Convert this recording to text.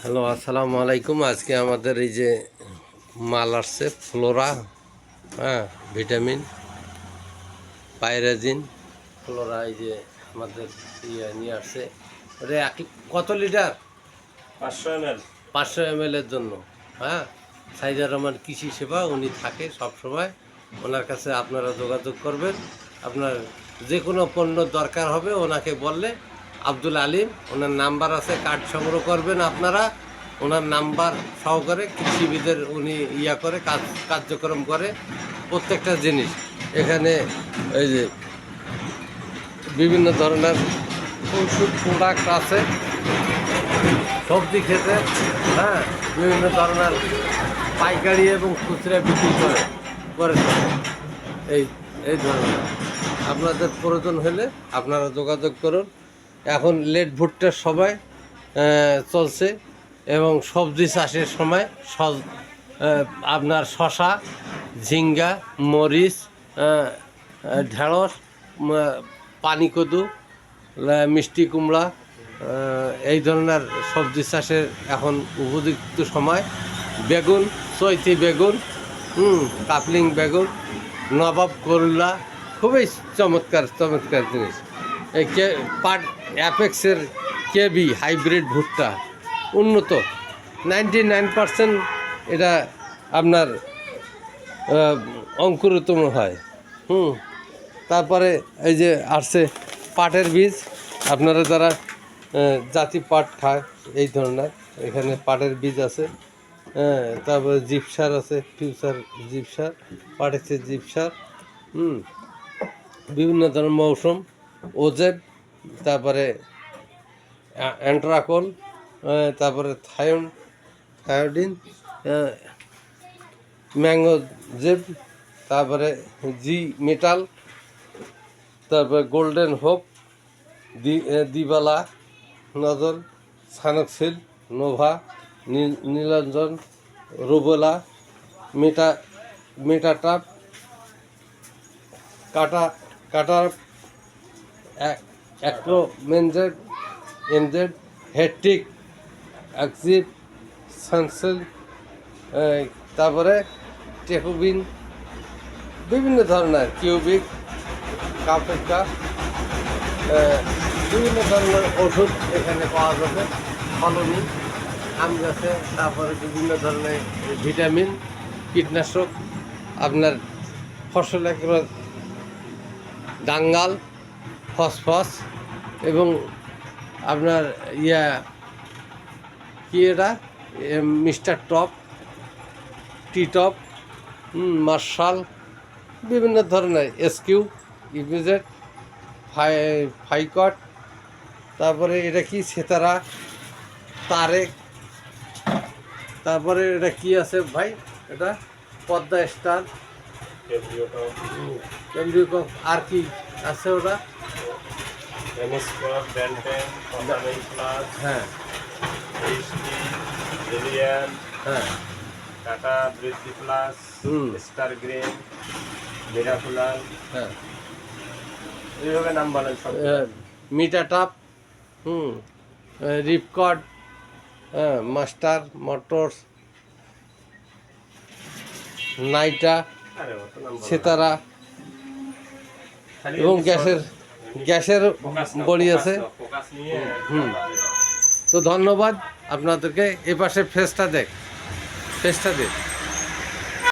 Hello, আসসালামু আলাইকুম। আজকে আমাদের এই যে মাল আসছে ফ্লোরা, হ্যাঁ, ভিটামিন পাইরাজিন ফ্লোরা, এই যে আমাদের নিয়ে আসছে। এটা কত লিটার? 500 ml। 500 ml এর জন্য। হ্যাঁ, সাইদার রহমান কৃষি সেবা, উনি থাকে সব সময়। ওনার কাছে আপনারা যোগাযোগ করবেন। আপনার যে কোনো পণ্য দরকার হবে ওনাকে বললে, আব্দুল আলিম ওনার নাম্বার আছে, কার্ড সংগ্রহ করবেন আপনারা। ওনার নাম্বার সহকারে কৃষিবিদের উনি করে কার্যক্রম করে প্রত্যেকটা জিনিস। এখানে এই যে বিভিন্ন ধরনের ওষুধ প্রোডাক্ট আছে, সবজি খেতে, হ্যাঁ, বিভিন্ন ধরনের পাইকারি এবং খুচরা বিক্রি করে এই এই ধরনের। আপনাদের প্রয়োজন হলে আপনারা যোগাযোগ করুন। এখন লেট ভুট্টার সময় চলছে এবং সবজি চাষের সময় আপনার শশা, ঝিঙ্গা, মরিচ, ঢেঁড়স, পানিকদু, মিষ্টি কুমড়া, এই ধরনের সবজি চাষের এখন উপযুক্ত সময়। বেগুন, চৈতি বেগুন, কাপলিং বেগুন, নবাব করলা, খুবই চমৎকার চমৎকার জিনিস। এই অ্যাপেক্সের কেবি হাইব্রিড ভুট্টা উন্নত, 99% এটা আপনার অঙ্কুরোত্তম হয়। তারপরে এই যে আসছে পাটের বীজ, আপনারা যারা জাতি পাট খায় এই ধরনের, এখানে পাটের বীজ আছে। তারপরে জিপসার আছে, ফিউচার জিপসার, পাটেক্সের জিপসার, বিভিন্ন ধরনের মৌসুম, ওজেড, তারপরে অ্যান্ট্রাকোন, তারপরে থায়োডিন, ম্যাঙ্গোজেব, তারপরে জি মেটাল, তারপরে গোল্ডেন হোপ, দিবালা, নজল, সানক্সিল, নোভা, নীলাঞ্জন, রুবেলা, মেটাটাপ, কাটার, অ্যাক্রোমেনজেড, এনজেড, হেট্রিক, অ্যাক্সিভ, সানসেল, তারপরে টেকোবিন, বিভিন্ন ধরনের কিউবিক, কাপেকা, বিভিন্ন ধরনের ওষুধ এখানে পাওয়া যাবে। ফলনি আম গাছে, তারপরে বিভিন্ন ধরনের ভিটামিন, কীটনাশক, আপনার ফসল একেবারে ডাঙ্গাল, ফসফস, এবং আপনার কি এটা মিস্টার টপ, টি টপ, মার্শাল, বিভিন্ন ধরনের এসকিউ, ইপিজেড, ফাইকট, তারপরে এটা কি সেতারা, তারেক, তারপরে এটা কি আছে ভাই, এটা পদ্মা স্টার, কেন্দ্রীয় কপ, আর কি আছে ওটা, হ্যাঁ, হ্যাঁ, টাটা বৃদ্ধি প্লাস, স্টার গ্রিন, মিরাকুলার, হ্যাঁ, এইভাবে নাম বলেন সব। মিটাটাপ, রিপকর্ড, হ্যাঁ, মাস্টার মোটরস, নাইটা, সেতারা, এবং গ্যাসের বড়ি আছে। তো ধন্যবাদ আপনাদেরকে। এ পাশে ফেসটা দেখ।